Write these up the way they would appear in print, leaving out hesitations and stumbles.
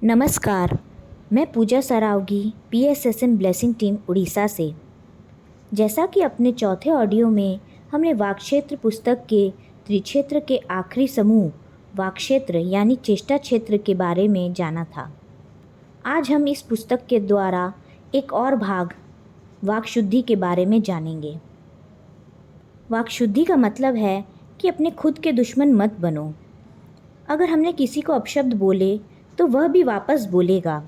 नमस्कार। मैं Pooja Saraogi PSSM blessing team Orissa से। जैसा कि अपने चौथे ऑडियो में हमने वाक्क्षेत्र पुस्तक के त्रिक्षेत्र के आखिरी समूह वाक्क्षेत्र यानी चेष्टा क्षेत्र के बारे में जाना था, आज हम इस पुस्तक के द्वारा एक और भाग वाक्शुद्धि के बारे में जानेंगे। वाक्शुद्धि का मतलब है कि अपने खुद के दुश्मन मत बनो। अगर हमने किसी को अपशब्द बोले तो वह भी वापस बोलेगा,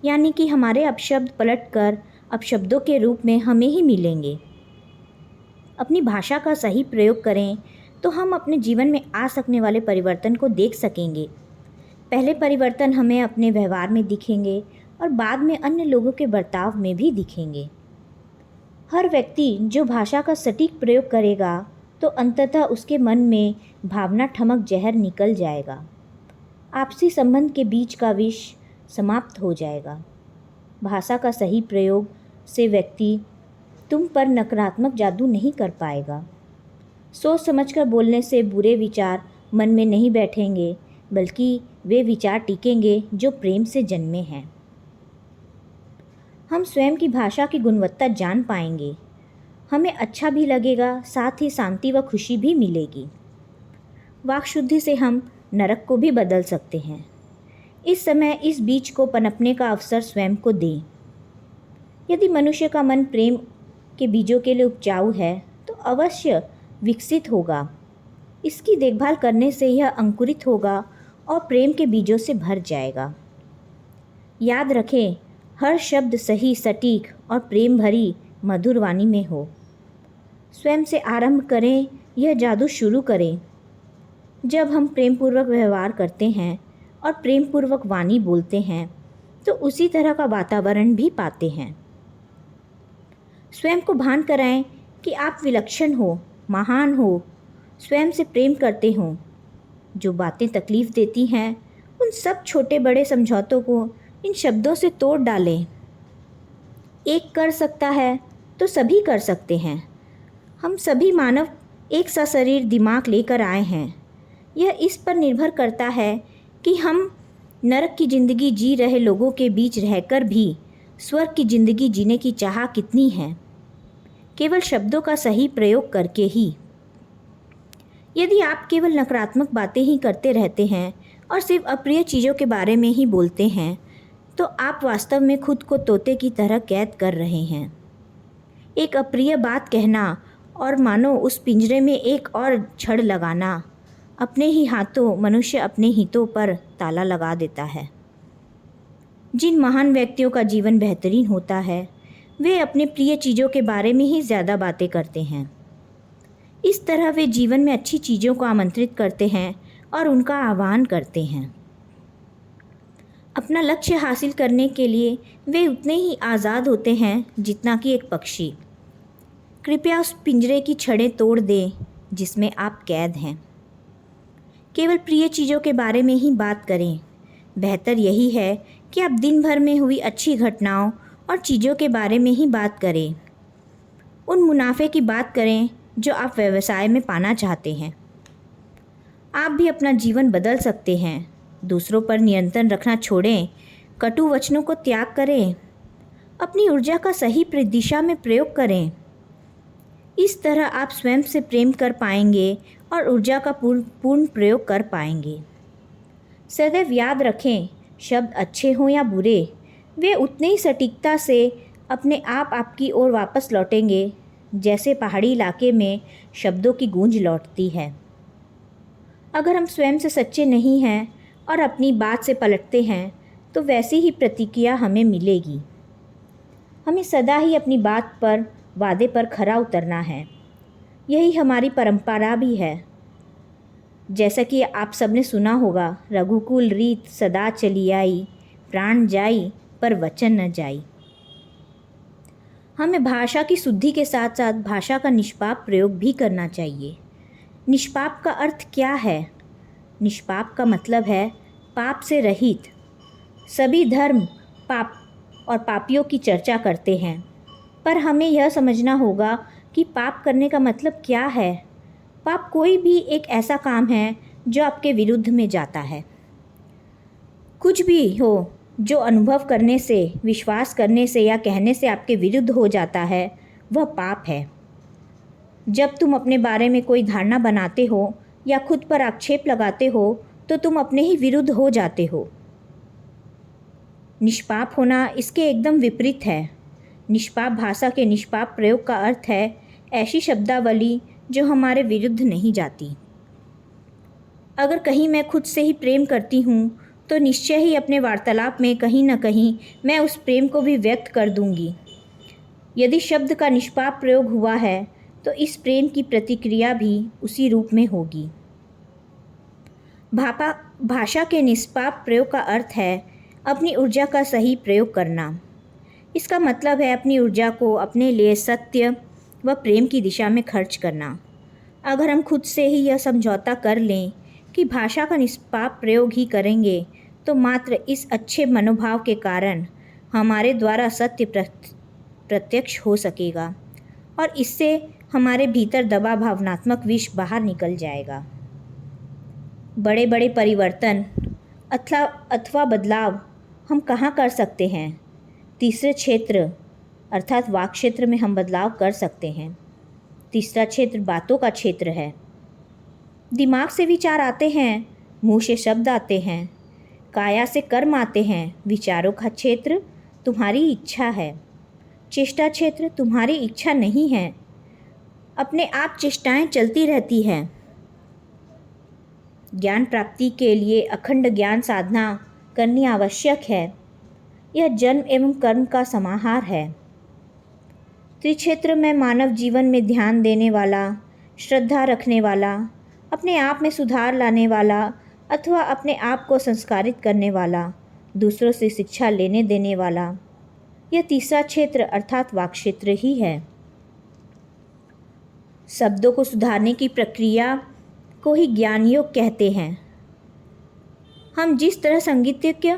यानी कि हमारे अपशब्द पलटकर अपशब्दों के रूप में हमें ही मिलेंगे। अपनी भाषा का सही प्रयोग करें तो हम अपने जीवन में आ सकने वाले परिवर्तन को देख सकेंगे। पहले परिवर्तन हमें अपने व्यवहार में दिखेंगे और बाद में अन्य लोगों के बर्ताव में भी दिखेंगे। हर व्यक्ति जो भाषा का सटीक प्रयोग करेगा तो अंततः उसके मन में भावना ठमक जहर निकल जाएगा। आपसी संबंध के बीच का विष समाप्त हो जाएगा। भाषा का सही प्रयोग से व्यक्ति तुम पर नकारात्मक जादू नहीं कर पाएगा। सोच समझकर बोलने से बुरे विचार मन में नहीं बैठेंगे, बल्कि वे विचार टिकेंगे जो प्रेम से जन्मे हैं। हम स्वयं की भाषा की गुणवत्ता जान पाएंगे। हमें अच्छा भी लगेगा, साथ ही शांति व खुशी भी मिलेगी। वाक्शुद्धि से हम नरक को भी बदल सकते हैं। इस समय इस बीज को पनपने का अवसर स्वयं को दें। यदि मनुष्य का मन प्रेम के बीजों के लिए उपजाऊ है तो अवश्य विकसित होगा। इसकी देखभाल करने से यह अंकुरित होगा और प्रेम के बीजों से भर जाएगा। याद रखें, हर शब्द सही, सटीक और प्रेम भरी मधुर वाणी में हो। स्वयं से आरंभ करें, यह जादू शुरू करें। जब हम प्रेम पूर्वक व्यवहार करते हैं और प्रेम पूर्वक वाणी बोलते हैं तो उसी तरह का वातावरण भी पाते हैं। स्वयं को भान कराएं कि आप विलक्षण हो, महान हो, स्वयं से प्रेम करते हो। जो बातें तकलीफ़ देती हैं उन सब छोटे बड़े समझौतों को इन शब्दों से तोड़ डालें। एक कर सकता है तो सभी कर सकते हैं। हम सभी मानव एक सा शरीर दिमाग लेकर आए हैं। यह इस पर निर्भर करता है कि हम नरक की ज़िंदगी जी रहे लोगों के बीच रहकर भी स्वर्ग की ज़िंदगी जीने की चाह कितनी है, केवल शब्दों का सही प्रयोग करके ही। यदि आप केवल नकारात्मक बातें ही करते रहते हैं और सिर्फ अप्रिय चीज़ों के बारे में ही बोलते हैं तो आप वास्तव में खुद को तोते की तरह कैद कर रहे हैं। एक अप्रिय बात कहना और मानो उस पिंजरे में एक और छड़ लगाना, अपने ही हाथों मनुष्य अपने हितों पर ताला लगा देता है। जिन महान व्यक्तियों का जीवन बेहतरीन होता है वे अपने प्रिय चीज़ों के बारे में ही ज़्यादा बातें करते हैं। इस तरह वे जीवन में अच्छी चीज़ों को आमंत्रित करते हैं और उनका आह्वान करते हैं। अपना लक्ष्य हासिल करने के लिए वे उतने ही आज़ाद होते हैं जितना कि एक पक्षी। कृपया उस पिंजरे की छड़ें तोड़ दें जिसमें आप कैद हैं। केवल प्रिय चीज़ों के बारे में ही बात करें। बेहतर यही है कि आप दिन भर में हुई अच्छी घटनाओं और चीज़ों के बारे में ही बात करें। उन मुनाफे की बात करें जो आप व्यवसाय में पाना चाहते हैं। आप भी अपना जीवन बदल सकते हैं। दूसरों पर नियंत्रण रखना छोड़ें, कटु वचनों को त्याग करें, अपनी ऊर्जा का सही दिशा में प्रयोग करें। इस तरह आप स्वयं से प्रेम कर पाएंगे और ऊर्जा का पूर्ण प्रयोग कर पाएंगे। सदैव याद रखें, शब्द अच्छे हों या बुरे, वे उतने ही सटीकता से अपने आप आपकी ओर वापस लौटेंगे जैसे पहाड़ी इलाके में शब्दों की गूंज लौटती है। अगर हम स्वयं से सच्चे नहीं हैं और अपनी बात से पलटते हैं तो वैसी ही प्रतिक्रिया हमें मिलेगी। हमें सदा ही अपनी बात पर, वादे पर खरा उतरना है। यही हमारी परंपरा भी है। जैसा कि आप सबने सुना होगा, रघुकुल रीत सदा चली आई, प्राण जाई पर वचन न जाई। हमें भाषा की शुद्धि के साथ साथ भाषा का निष्पाप प्रयोग भी करना चाहिए। निष्पाप का अर्थ क्या है? निष्पाप का मतलब है पाप से रहित। सभी धर्म पाप और पापियों की चर्चा करते हैं, पर हमें यह समझना होगा कि पाप करने का मतलब क्या है। पाप कोई भी एक ऐसा काम है जो आपके विरुद्ध में जाता है। कुछ भी हो जो अनुभव करने से, विश्वास करने से या कहने से आपके विरुद्ध हो जाता है, वह पाप है। जब तुम अपने बारे में कोई धारणा बनाते हो या खुद पर आक्षेप लगाते हो तो तुम अपने ही विरुद्ध हो जाते हो। निष्पाप होना इसके एकदम विपरीत है। निष्पाप भाषा के निष्पाप प्रयोग का अर्थ है ऐसी शब्दावली जो हमारे विरुद्ध नहीं जाती। अगर कहीं मैं खुद से ही प्रेम करती हूँ तो निश्चय ही अपने वार्तालाप में कहीं न कहीं मैं उस प्रेम को भी व्यक्त कर दूँगी। यदि शब्द का निष्पाप प्रयोग हुआ है तो इस प्रेम की प्रतिक्रिया भी उसी रूप में होगी। भाषा के निष्पाप प्रयोग का अर्थ है अपनी ऊर्जा का सही प्रयोग करना। इसका मतलब है अपनी ऊर्जा को अपने लिए सत्य व प्रेम की दिशा में खर्च करना। अगर हम खुद से ही यह समझौता कर लें कि भाषा का निष्पाप प्रयोग ही करेंगे तो मात्र इस अच्छे मनोभाव के कारण हमारे द्वारा सत्य प्रत्यक्ष हो सकेगा और इससे हमारे भीतर दबा भावनात्मक विष बाहर निकल जाएगा। बड़े बड़े परिवर्तन अथवा बदलाव हम कहाँ कर सकते हैं? तीसरे क्षेत्र अर्थात वाक क्षेत्र में हम बदलाव कर सकते हैं। तीसरा क्षेत्र बातों का क्षेत्र है। दिमाग से विचार आते हैं, मुंह से शब्द आते हैं, काया से कर्म आते हैं। विचारों का क्षेत्र तुम्हारी इच्छा है। चेष्टा क्षेत्र तुम्हारी इच्छा नहीं है, अपने आप चेष्टाएं चलती रहती हैं। ज्ञान प्राप्ति के लिए अखंड ज्ञान साधना करनी आवश्यक है। यह जन्म एवं कर्म का समाहार है। त्रिक्षेत्र में मानव जीवन में ध्यान देने वाला, श्रद्धा रखने वाला, अपने आप में सुधार लाने वाला अथवा अपने आप को संस्कारित करने वाला, दूसरों से शिक्षा लेने देने वाला, यह तीसरा क्षेत्र अर्थात वाक क्षेत्र ही है। शब्दों को सुधारने की प्रक्रिया को ही ज्ञान योग कहते हैं। हम जिस तरह संगीतज्ञ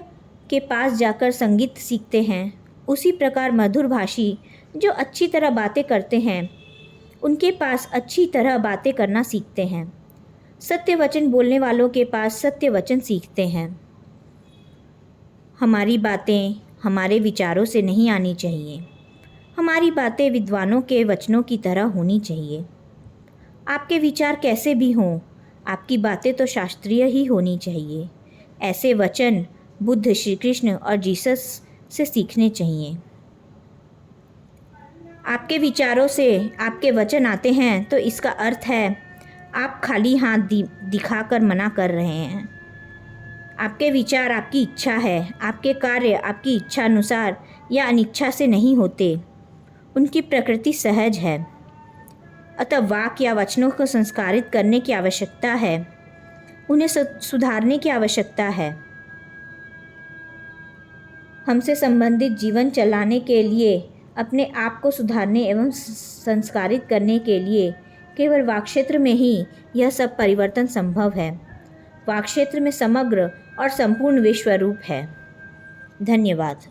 के पास जाकर संगीत सीखते हैं, उसी प्रकार मधुरभाषी जो अच्छी तरह बातें करते हैं उनके पास अच्छी तरह बातें करना सीखते हैं। सत्य वचन बोलने वालों के पास सत्य वचन सीखते हैं। हमारी बातें हमारे विचारों से नहीं आनी चाहिए। हमारी बातें विद्वानों के वचनों की तरह होनी चाहिए। आपके विचार कैसे भी हों, आपकी बातें तो शास्त्रीय ही होनी चाहिए। ऐसे वचन बुद्ध, श्री कृष्ण और जीसस से सीखने चाहिए। आपके विचारों से आपके वचन आते हैं तो इसका अर्थ है आप खाली हाथ दिखाकर मना कर रहे हैं। आपके विचार आपकी इच्छा है। आपके कार्य आपकी इच्छा अनुसार या अनिच्छा से नहीं होते। उनकी प्रकृति सहज है। अतः वाक या वचनों को संस्कारित करने की आवश्यकता है। उन्हें सुधारने की आवश्यकता है। हमसे संबंधित जीवन चलाने के लिए, अपने आप को सुधारने एवं संस्कारित करने के लिए केवल वाक क्षेत्र में ही यह सब परिवर्तन संभव है। वाक क्षेत्र में समग्र और संपूर्ण विश्व रूप है। धन्यवाद।